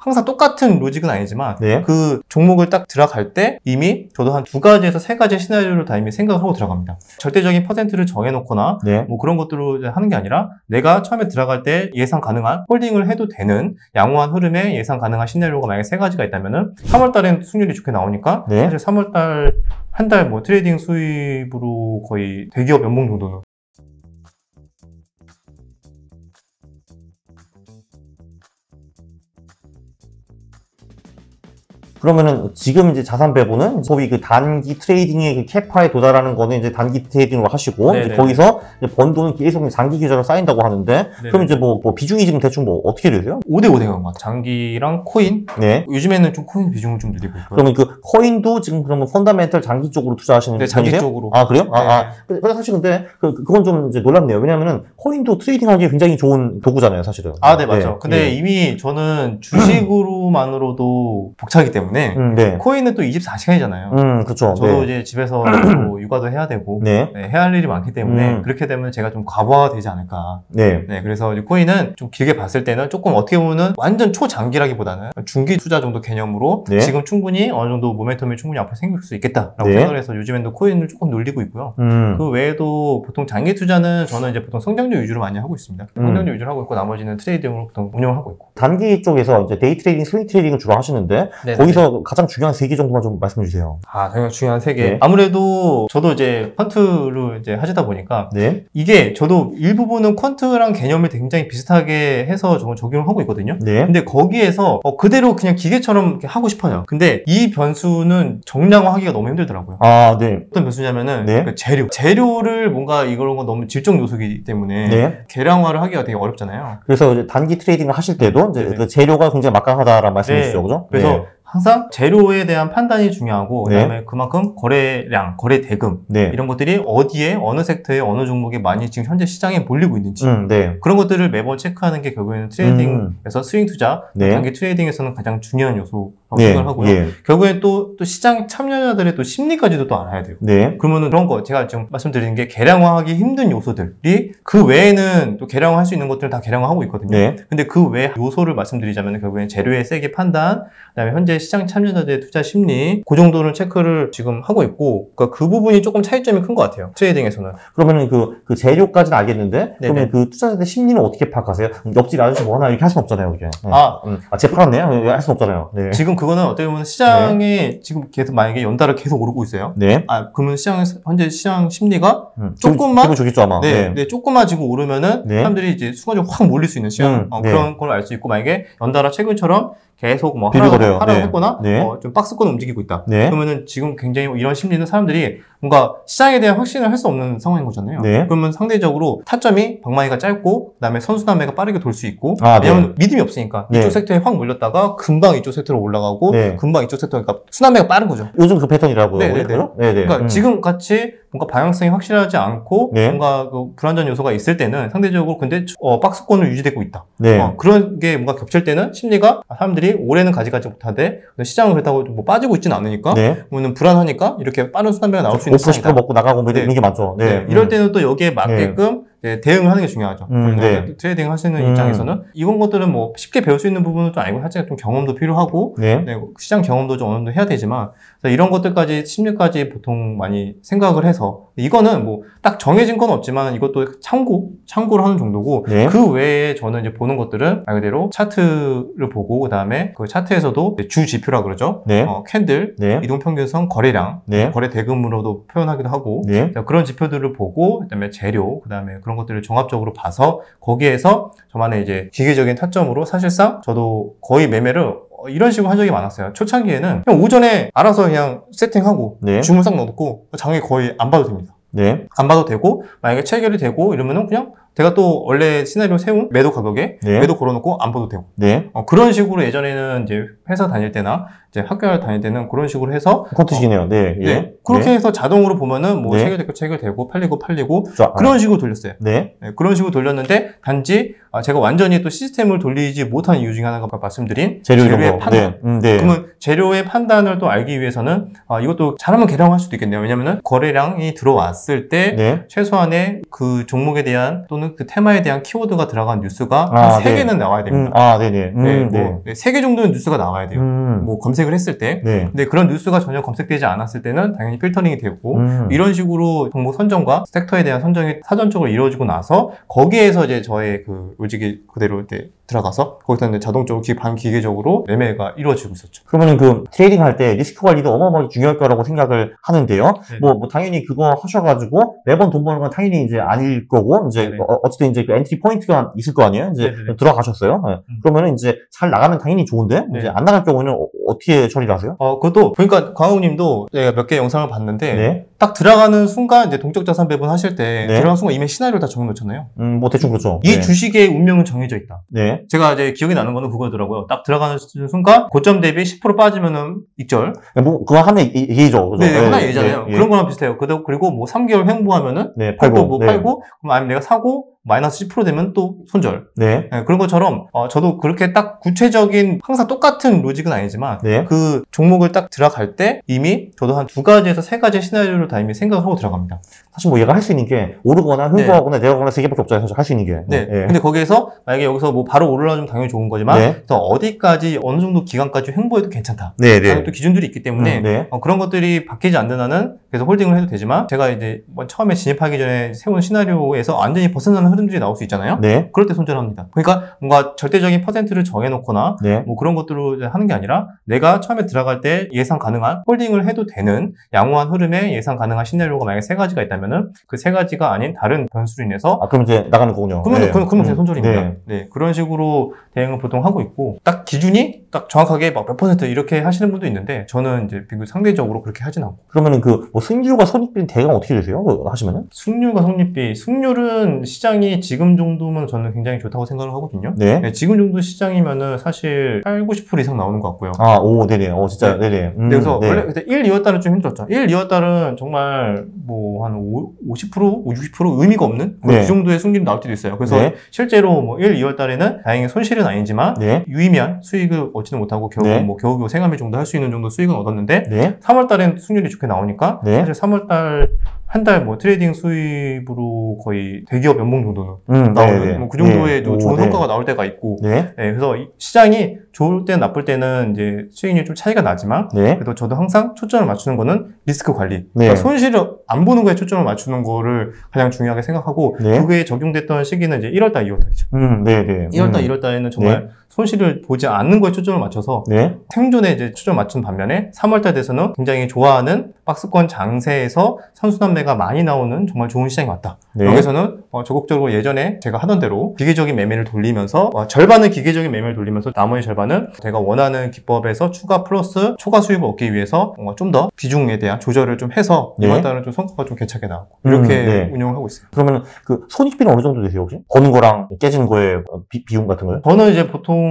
항상 똑같은 로직은 아니지만 네. 그 종목을 딱 들어갈 때 이미 저도 한 2가지에서 3가지 시나리오를 다 이미 생각을 하고 들어갑니다. 절대적인 퍼센트를 정해놓거나 네. 뭐 그런 것들로 하는 게 아니라 내가 처음에 들어갈 때 예상 가능한 홀딩을 해도 되는 양호한 흐름에 예상 가능한 시나리오가 만약에 3가지가 있다면은 3월 달엔 수익률이 좋게 나오니까 네. 사실 3월 달 한 달 뭐 트레이딩 수입으로 거의 대기업 연봉 정도는 그러면은 지금 이제 자산 배분은 소위 그 단기 트레이딩의 그 캐파에 도달하는 거는 이제 단기 트레이딩으로 하시고 이제 거기서 이제 번 돈은 계속 장기 계좌로 쌓인다고 하는데 네네. 그럼 이제 뭐 비중이 지금 대충 뭐 어떻게 되세요? 5대5 된 것 같아요. 장기랑 코인. 네. 요즘에는 좀 코인 비중을 좀 늘리고 있고요. 그러면 그 코인도 지금 그러면 펀더멘털 장기 쪽으로 투자하시는 네, 장기 편이세요? 쪽으로. 아 그래요? 네. 사실 근데 그건 좀 이제 놀랍네요. 왜냐하면은 코인도 트레이딩하기 굉장히 좋은 도구잖아요, 사실은. 아, 네, 맞죠. 네. 근데 이미 저는 주식으로만으로도 벅차기 때문에 네. 코인은 또 24시간이잖아요. 그렇죠. 저도 네. 이제 집에서 또 육아도 해야 되고 네. 해야 할 일이 많기 때문에 그렇게 되면 제가 좀 과부하가 되지 않을까. 네. 그래서 코인은 좀 길게 봤을 때는 조금 어떻게 보면 완전 초장기라기보다는 중기 투자 정도 개념으로 네. 지금 충분히 어느 정도 모멘텀이 충분히 앞으로 생길 수 있겠다라고 네. 생각을 해서 요즘에도 코인을 조금 놀리고 있고요. 그 외에도 보통 장기 투자는 저는 이제 보통 성장률 위주로 많이 하고 있습니다. 성장률 위주로 하고 있고 나머지는 트레이딩으로 보통 운영을 하고 있고. 단기 쪽에서 이제 데이 트레이딩, 스윙 트레이딩을 주로 하시는데 네네. 거기서 가장 중요한 3개 정도만 좀 말씀해 주세요. 아, 정말 중요한 3개. 네. 아무래도 저도 이제 퀀트로 이제 하시다 보니까 네. 이게 저도 일부분은 퀀트랑 개념을 굉장히 비슷하게 해서 저는 적용을 하고 있거든요. 네. 근데 거기에서 그대로 그냥 기계처럼 이렇게 하고 싶어요. 근데 이 변수는 정량화하기가 너무 힘들더라고요. 아, 네. 어떤 변수냐면은 네. 그 재료를 뭔가 이런 건 너무 질적 요소이기 때문에 네. 계량화를 하기가 되게 어렵잖아요. 그래서 이제 단기 트레이딩을 하실 때도 이제 네네. 그 재료가 굉장히 막강하다라는 말씀이시죠, 네. 그죠? 그래서 네. 항상 재료에 대한 판단이 중요하고 네. 그다음에 그만큼 거래량, 거래 대금 네. 이런 것들이 어디에 어느 섹터에 어느 종목에 많이 지금 현재 시장에 몰리고 있는지 네. 그런 것들을 매번 체크하는 게 결국에는 트레이딩에서 스윙 투자, 네. 단기 트레이딩에서는 가장 중요한 요소라고 네. 생각을 하고요. 예. 결국엔 또 시장 참여자들의 또 심리까지도 또 알아야 돼요. 네. 그러면은 그런 거 제가 지금 말씀드리는 게 계량화하기 힘든 요소들이 그 외에는 또 계량화할 수 있는 것들은 다 계량화하고 있거든요. 네. 근데 그 외 요소를 말씀드리자면 결국엔 재료의 세계 판단, 그다음에 현재 시장 참여자들의 투자 심리 그 정도를 체크를 지금 하고 있고 그러니까 그 부분이 조금 차이점이 큰 것 같아요. 트레이딩에서는. 그러면은 그 재료까지는 알겠는데 그러면 네네. 그 투자자들 심리는 어떻게 파악하세요? 옆집 아저씨 뭐 하나 이렇게 할 수는 없잖아요, 그게. 네. 아, 쟤 팔았네요? 할 수는 없잖아요. 네. 지금 그거는 어떻게 보면 시장에 지금 계속 만약에 연달아 계속 오르고 있어요. 네. 그러면 현재 시장 심리가 조금만 기분 좋겠죠, 아마. 네, 조금만 지금 오르면은 네. 사람들이 이제 순간적으로 확 몰릴 수 있는 시장 네. 그런 걸 알 수 있고 만약에 연달아 최근처럼 계속 뭐 비비거려요. 하락을 네. 했거나 네. 좀 박스권 움직이고 있다. 네. 그러면은 지금 굉장히 이런 심리는 사람들이 뭔가 시장에 대한 확신을 할 수 없는 상황인 거잖아요. 네. 그러면 상대적으로 타점이 방망이가 짧고 그다음에 선순환매가 빠르게 돌 수 있고 네. 왜냐하면 믿음이 없으니까 네. 이쪽 섹터에 확 몰렸다가 금방 이쪽 섹터로 올라가고 네. 금방 이쪽 섹터 그러니까 순환매가 빠른 거죠. 요즘 그 패턴이라고요. 네네네. 그죠? 네네. 그러니까 지금 같이 뭔가 방향성이 확실하지 않고 네. 뭔가 그 불안전 요소가 있을 때는 상대적으로 근데 박스권을 유지되고 있다. 네. 그런 게 뭔가 겹칠 때는 심리가 사람들이 올해는 가지 못하되 시장은 그렇다고 뭐 빠지고 있지는 않으니까 네. 그러면 불안하니까 이렇게 빠른 순환매가 나올 수 있는 5% 시장이다. 먹고 나가고 뭐 네. 이런 게 많죠. 네. 이럴 때는 또 여기에 맞게끔 대응을 하는 게 중요하죠. 네. 트레이딩 하시는 입장에서는 이런 것들은 뭐 쉽게 배울 수 있는 부분은 또 아니고 살짝 좀 경험도 필요하고 네. 시장 경험도 좀 어느 정도 해야 되지만 이런 것들까지 심리까지 보통 많이 생각을 해서 이거는 뭐 딱 정해진 건 없지만 이것도 참고를 하는 정도고 네. 그 외에 저는 이제 보는 것들은 말 그대로 차트를 보고 그다음에 그 차트에서도 주 지표라 그러죠. 네. 캔들, 네. 이동평균선, 거래량, 네. 거래 대금으로도 표현하기도 하고 네. 그런 지표들을 보고 그다음에 재료, 그다음에 그런 것들을 종합적으로 봐서 거기에서 저만의 이제 기계적인 타점으로 사실상 저도 거의 매매를 이런 식으로 한 적이 많았어요. 초창기에는 그냥 오전에 알아서 그냥 세팅하고 네. 주문 싹 넣어놓고 장에 거의 안 봐도 됩니다. 네. 안 봐도 되고 만약에 체결이 되고 이러면은 그냥 제가 또 원래 시나리오 세운 매도 가격에 네. 매도 걸어놓고 안 봐도 되고 네. 그런 식으로 예전에는 이제 회사 다닐 때나 이제 학교 다닐 때는 그런 식으로 해서 콘트식이네요. 네. 예. 네. 그렇게 해서 자동으로 보면은 뭐 네. 체결되고 팔리고 자, 그런 식으로 돌렸어요. 네. 그런 식으로 돌렸는데 단지 제가 완전히 또 시스템을 돌리지 못한 이유 중에 하나가 말씀드린 재료 재료의 이런 거. 판단. 네. 네. 그러면 재료의 판단을 또 알기 위해서는 이것도 잘하면 계량할 수도 있겠네요. 왜냐면은 거래량이 들어왔을 때 네. 최소한의 그 종목에 대한 또는 정도는 그 테마에 대한 키워드가 들어간 뉴스가 아, 한 네. 3개는 나와야 됩니다. 네네. 네, 뭐 3개 정도는 뉴스가 나와야 돼요. 뭐 검색을 했을 때. 네. 근데 그런 뉴스가 전혀 검색되지 않았을 때는 당연히 필터링이 되고 이런 식으로 종목 선정과 섹터에 대한 선정이 사전적으로 이루어지고 나서 거기에서 이제 저의 그 로직이 그대로 이제 들어가서 거기서 이제 자동적으로 반기계적으로 매매가 이루어지고 있었죠. 그러면은 그 트레이딩 할 때 리스크 관리도 어마어마하게 중요할 거라고 생각을 하는데요. 네. 뭐 당연히 그거 하셔가지고 매번 돈 버는 건 당연히 이제 아닐 거고 이제 네네. 어쨌든 이제 그 엔트리 포인트가 있을 거 아니에요. 이제 네네네. 들어가셨어요. 네. 그러면은 이제 잘 나가면 당연히 좋은데 네. 이제 안 나갈 경우는 어떻게 처리를 하세요? 그것도 보니까 광우님도 제가 몇 개 영상을 봤는데 네. 딱 들어가는 순간 이제 동적 자산 배분 하실 때 네. 들어가는 순간 이미 시나리오를 다 적어놓잖아요. 뭐 대충 그렇죠. 이 네. 주식의 운명은 정해져 있다. 네. 제가 이제 기억이 나는 거는 그거더라고요. 딱 들어가는 순간 고점 대비 10% 빠지면은 익절. 뭐 그거 하나의 예죠. 그죠? 네, 하나의 예잖아요. 네. 그런 거랑 비슷해요. 그리고 뭐 3개월 횡보하면은 네, 팔고 뭐 네. 팔고 그럼 아니면 내가 사고 마이너스 10% 되면 또 손절. 네. 네, 그런 것처럼 저도 그렇게 딱 구체적인 항상 똑같은 로직은 아니지만 네. 그 종목을 딱 들어갈 때 이미 저도 한 2가지에서 3가지 시나리오를 다 이미 생각을 하고 들어갑니다. 사실 뭐 얘가 할 수 있는 게 오르거나 흥보하거나 내려가거나 3개밖에 없잖아요. 사실 할 수 있는 게. 네. 근데 거기에서 만약에 여기서 뭐 바로 올라가면 당연히 좋은 거지만 네. 그래서 어디까지 어느 정도 기간까지 횡보해도 괜찮다. 네, 또 기준들이 있기 때문에 네. 그런 것들이 바뀌지 않는 한은 계속 홀딩을 해도 되지만 제가 이제 처음에 진입하기 전에 세운 시나리오에서 완전히 벗어나는 흐름들이 나올 수 있잖아요. 네. 그럴 때 손절합니다. 그러니까 뭔가 절대적인 퍼센트를 정해놓거나 네. 뭐 그런 것들로 하는 게 아니라 내가 처음에 들어갈 때 예상 가능한 홀딩을 해도 되는 양호한 흐름에 예상 가능한 시나리오가 만약에 3가지가 있다면은 그 3가지가 아닌 다른 변수로 인해서 그럼 이제 나가는 거군요. 그러면 네. 그냥 손절입니다. 네. 네, 그런 식으로 대응을 보통 하고 있고 딱 기준이 딱 정확하게 막 몇 퍼센트 이렇게 하시는 분도 있는데 저는 이제 상대적으로 그렇게 하진 않고. 그러면은 그 뭐 승률과 손익비는 대강 어떻게 되세요? 그거 하시면은? 승률과 성립비, 승률은 시장이 지금 정도면 저는 굉장히 좋다고 생각을 하거든요. 네. 네, 지금 정도 시장이면은 사실 8, 90% 이상 나오는 것 같고요. 네네. 진짜, 네네. 그래서 네. 원래 그때 1, 2월 달은 좀 힘들었죠. 1, 2월 달은 정말 뭐 한 50%, 60% 의미가 없는 네. 그 정도의 승률이 나올 때도 있어요. 그래서 네. 실제로 뭐 1, 2월 달에는 다행히 손실은 아니지만 네. 유의미한 수익을 얻지는 못하고 겨우 네. 뭐 겨우 생활비 정도 할 수 있는 정도 수익은 얻었는데 네. 3월 달엔 승률이 좋게 나오니까 네. 사실 3월 달 한 달 뭐 트레이딩 수입으로 거의 대기업 연봉 정도는 나오는 네네. 뭐 그 정도의 네. 좀 좋은 성과가 나올 때가 있고 네. 네, 그래서 시장이 좋을 때는 나쁠 때는 이제 수익률이 좀 차이가 나지만 네. 그래도 저도 항상 초점을 맞추는 거는 리스크 관리. 네. 그러니까 손실을 안 보는 거에 초점을 맞추는 거를 가장 중요하게 생각하고 네. 그게 적용됐던 시기는 이제 1월달, 2월달이죠. 네네. 1월달, 2월달에는 정말 손실을 보지 않는 거에 초점을 맞춰서 네. 생존에 이제 초점을 맞춘 반면에 3월달 돼서는 굉장히 좋아하는 박스권 장세에서 선순환매가 많이 나오는 정말 좋은 시장이 왔다. 네. 여기서는 적극적으로 예전에 제가 하던 대로 기계적인 매매를 돌리면서 절반은 기계적인 매매를 돌리면서 나머지 절반은 제가 원하는 기법에서 추가 플러스 초과 수익을 얻기 위해서 뭔가 좀 더 비중에 대한 조절을 좀 해서 네. 이번 달은 좀 성과가 좀 괜찮게 나오고 이렇게 네. 운영을 하고 있어요. 그러면 그 손익비는 어느 정도 되세요, 혹시? 버는 거랑 깨진 거에 비용 같은 거요? 저는 이제 보통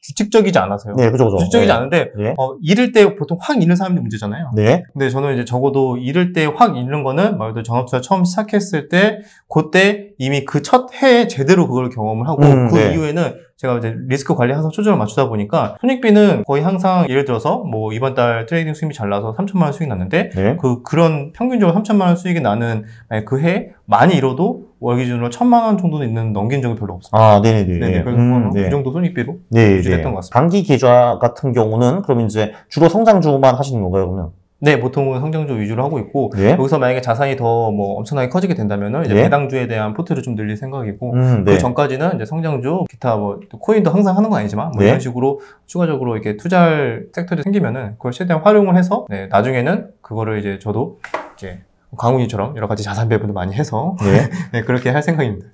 규칙적이지 않아서요. 네, 그죠. 규칙적이지 네. 않은데 네. 잃을 때 보통 확 잃는 사람들이 문제잖아요. 네. 근데 저는 이제 적어도 잃을 때 확 잃는 거는 말 그대로 전업투자 처음 시작했을 때 그때 이미 그 첫 해에 제대로 그걸 경험을 하고 그 네. 이후에는 제가 이제 리스크 관리에 항상 초점을 맞추다 보니까 손익비는 거의 항상 예를 들어서 뭐 이번 달 트레이딩 수익이 잘 나서 3천만 원 수익이 났는데 네. 그런 평균적으로 3천만 원 수익이 나는 그 해 많이 잃어도 월 기준으로 1,000만 원 정도는 있는 넘긴 적이 별로 없어요. 네네네. 네네. 그래서 그 정도 손익비로 유지됐던 것 같습니다. 단기 계좌 같은 경우는 그럼 이제 주로 성장주만 하시는 건가요, 그러면? 네, 보통은 성장주 위주로 하고 있고 네. 여기서 만약에 자산이 더 뭐 엄청나게 커지게 된다면은 이제 네. 배당주에 대한 포트를 좀 늘릴 생각이고 네. 그 전까지는 이제 성장주, 기타 뭐 코인도 항상 하는 건 아니지만 뭐 네. 이런 식으로 추가적으로 이렇게 투자할 섹터들이 생기면은 그걸 최대한 활용을 해서 네, 나중에는 그거를 이제 저도 이제 강훈이처럼 여러 가지 자산 배분도 많이 해서 네. 네, 그렇게 할 생각입니다.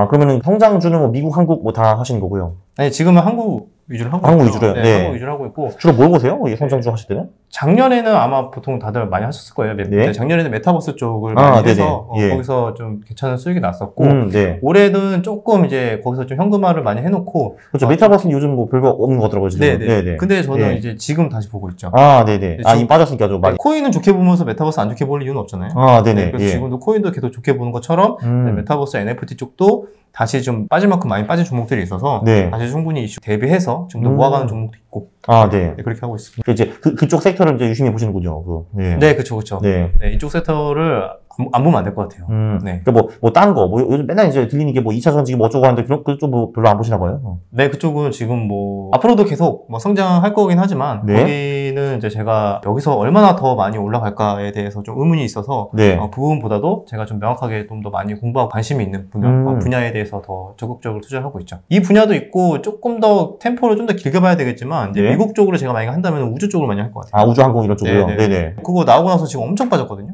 그러면은 성장주는 뭐 미국, 한국 뭐 다 하시는 거고요. 아니 지금은 한국 위주로 하고 한국 있죠. 위주로요? 네, 네. 한국 위주로 하고 있고 주로 뭘 보세요? 이 성장주 하실 때는? 작년에는 아마 보통 다들 많이 하셨을 거예요. 네. 작년에는 메타버스 쪽을 많이 네네. 해서 예. 거기서 좀 괜찮은 수익이 났었고 네. 올해는 조금 이제 거기서 좀 현금화를 많이 해놓고 그렇죠. 메타버스는 요즘 뭐 별거 없는 거 같더라고요, 지금. 네네. 근데 저는 네. 이제 지금 다시 보고 있죠. 네네. 지금- 이미 빠졌으니까 좀 많이. 코인은 좋게 보면서 메타버스 안 좋게 볼 이유는 없잖아요. 네네. 그래서 예. 지금도 코인도 계속 좋게 보는 것처럼 메타버스 NFT 쪽도 다시 좀 빠질 만큼 많이 빠진 종목들이 있어서 네. 다시 충분히 이슈 대비해서 좀 더 모아가는 종목도 있고 네. 네, 그렇게 하고 있습니다. 이제 그쪽 섹터를 이제 유심히 보시는군요. 네, 그쵸. 네. 네, 이쪽 섹터를 안 보면 안 될 것 같아요. 네. 그러니까 딴 거, 요즘 맨날 이제 들리는 게 2차 전지기 뭐 어쩌고 하는데 그런 그쪽 뭐 별로 안 보시나 봐요. 네, 그쪽은 지금 뭐 앞으로도 계속 뭐 성장할 거긴 하지만 네. 거기는 이제 제가 여기서 얼마나 더 많이 올라갈까에 대해서 좀 의문이 있어서 네. 그 부분보다도 제가 좀 명확하게 좀 더 많이 공부하고 관심이 있는 분야에 대해서 더 적극적으로 투자를 하고 있죠. 이 분야도 있고 조금 더 템포를 좀 더 길게 봐야 되겠지만 이제 네. 미국 쪽으로 제가 만약에 한다면 우주 쪽으로 많이 할 것 같아요. 아, 우주항공 이런 쪽으로요? 네네. 그거 나오고 나서 지금 엄청 빠졌거든요.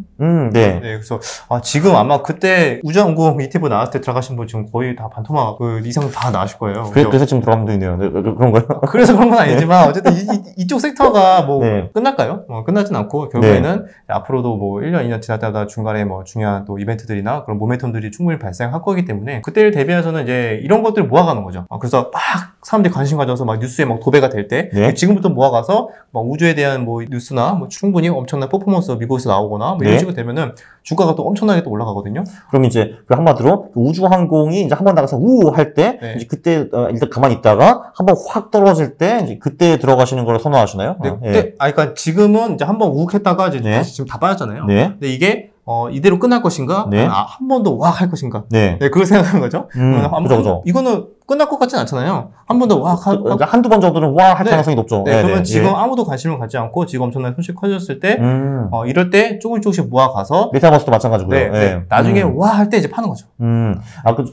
네. 네, 그래서 지금 아마 그때 우주항공 ETF 나왔을 때 들어가신 분 지금 거의 다 반토막 그 이상 다 나으실 거예요. 그래서 지금 들어가면 되네요. 네, 그런가요? 그래서 그런 건 아니지만 어쨌든 이쪽 섹터가 뭐 네. 끝날까요? 끝나진 않고 결국에는 앞으로도 뭐 1년, 2년 지났다가 중간에 뭐 중요한 또 이벤트들이나 그런 모멘텀들이 충분히 발생할 거기 때문에 그때를 대비해서는 이제 이런 것들을 모아가는 거죠. 그래서 막 사람들이 관심 가져서 막 뉴스에 막 도배가 될 때 네. 지금부터 모아가서 막 우주에 대한 뭐 뉴스나 뭐 충분히 엄청난 퍼포먼스가 미국에서 나오거나 뭐 이런 네. 식으로 되면은 주가가 또 엄청나게 또 올라가거든요. 그럼 이제 그 한마디로 그 우주항공이 이제 한번 나가서 우 할 때 네. 이제 그때 일단 가만히 있다가 한번 확 떨어질 때 이제 그때 들어가시는 걸 선호하시나요? 네, 예. 그러니까 지금은 이제 한번 우욱했다가 이제 네. 다시 지금 다 빠졌잖아요. 네. 근데 이게 이대로 끝날 것인가? 네. 한 번 더 왁 할 것인가? 네. 네, 그걸 생각하는 거죠. 그죠. 이거는 끝날 것 같진 않잖아요. 한 번 더 왁 하고. 그러니까 한두 번 정도는 와 할 네. 가능성이 높죠. 네, 그러면 네. 지금 예. 아무도 관심을 갖지 않고 지금 엄청난 손실 커졌을 때, 이럴 때 조금씩 모아가서, 메타버스도 마찬가지고요. 네, 네. 나중에 와 할 때 이제 파는 거죠.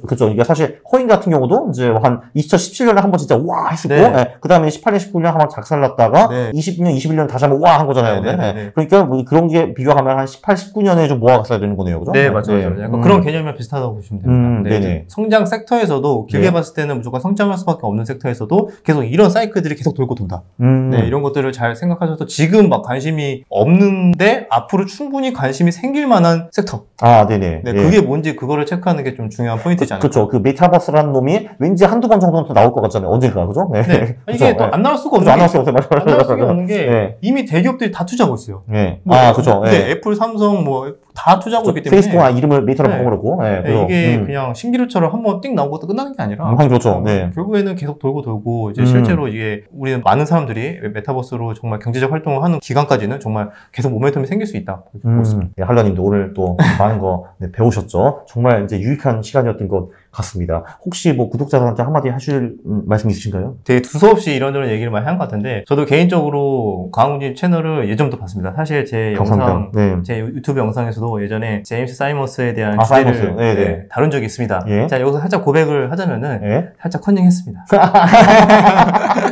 그죠. 이게 사실 코인 같은 경우도 이제 한 2017년에 한번 진짜 와 했었고, 네. 네. 그 다음에 18년, 19년 한번 작살났다가, 네. 20년, 21년 다시 한번 와 한 거잖아요. 네, 네. 네, 네. 그러니까 뭐 그런 게 비교하면 한 18, 19년에 좀 모아갔어야 되는 거네요. 그죠? 네, 맞아요. 약간 그런 개념이랑 비슷하다고 보시면 됩니다. 근데 네네. 이제 성장 섹터에서도 길게 네. 봤을 때는 무조건 성장할 수밖에 없는 섹터에서도 계속 이런 사이클들이 계속 돌고 돈다. 네, 이런 것들을 잘 생각하셔서 지금 막 관심이 없는데 앞으로 충분히 관심이 생길 만한 섹터. 네네. 네, 예. 그게 뭔지 그거를 체크하는 게 좀 중요한 포인트지 않을까. 그렇죠. 그 메타버스라는 놈이 왠지 한두 번 정도는 또 나올 것 같잖아요. 언젠가, 그죠? 네. 네. 이게 또 안 나올 수가 그죠? 없는 안 게, 나올 수 없어요. 안 나올 수가 없는 게 네. 이미 대기업들이 다 투자하고 있어요. 네. 뭐, 그죠. 네, 네. 애플, 삼성 뭐 다 투자하고 있기 때문에 페이스북 이름을 메타로 네. 바꿔버렸고. 네. 네, 그죠. 이게 그냥 신기루처럼 한번 띵 나온 것도 끝나는 게 아니라 그렇죠. 네. 결국에는 계속 돌고 이제 실제로 이게 우리는 많은 사람들이 메타버스로 정말 경제적 활동을 하는 기간까지는 정말 계속 모멘텀이 생길 수 있다 보고 있습니다. 네, 한라님도 오늘 또 많은 거 배우셨죠? 정말 이제 유익한 시간이었던 것 같습니다. 혹시 뭐 구독자들한테 한마디 하실 말씀 있으신가요? 되게 두서없이 이런저런 얘기를 많이 한 것 같은데 저도 개인적으로 강훈님 채널을 예전부터 봤습니다. 사실 제 감사합니다. 영상, 네. 제 유튜브 영상에서도 예전에 제임스 사이먼스에 대한 사이먼스. 주제를 네. 다룬 적이 있습니다. 예. 자, 여기서 살짝 고백을 하자면은 네. 살짝 컨닝했습니다.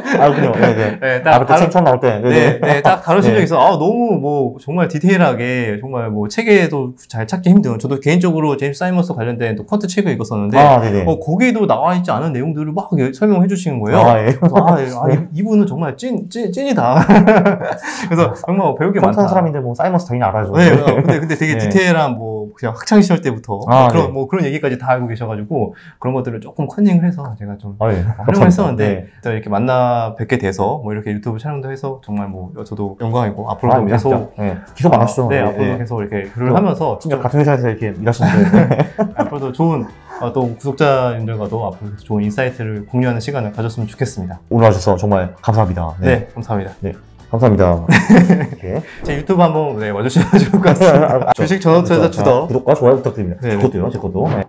그렇군요. 네네. 네, 딱 그때 책 처음 나올 때. 네, 딱 다루신 네. 적이 있어. 너무 뭐 정말 디테일하게 정말 뭐 책에도 잘 찾기 힘든. 저도 개인적으로 제임스 사이먼스 관련된 또 퀀트 책을 읽었었는데 네네. 거기에도 나와 있지 않은 내용들을 막 설명해 주시는 거예요. 예. 그래서 이분은 정말 찐이다. 그래서 정말 배울 게 많다. 평탄 사람인데 뭐 사이먼스 당연히 알아야죠. 네, 근데 되게 네. 디테일한 뭐 그냥 학창 시절 때부터 네. 그런 얘기까지 다 알고 계셔가지고 그런 것들을 조금 컨닝을 해서 제가 좀 예. 활용을 했었는데 네. 일단 이렇게 만나 뵙게 돼서 뭐 이렇게 유튜브 촬영도 해서 정말 뭐 저도 영광이고 앞으로도 계속 계속 만나시죠. 네, 앞으로도 계속 이렇게 글을 하면서 진짜 같은 회사에서 이렇게 일하시는데 앞으로도 좋은 또 구독자님들과도 앞으로 계속 좋은 인사이트를 공유하는 시간을 가졌으면 좋겠습니다. 오늘 와주셔서 정말 감사합니다. 네, 감사합니다. 네, 감사합니다. 이렇게. 제 유튜브 한번 와주시면 좋을 것 같습니다. 주식 전원투자 주더 구독과 좋아요 부탁드립니다. 네. 제 것도요, 제 것도. 네.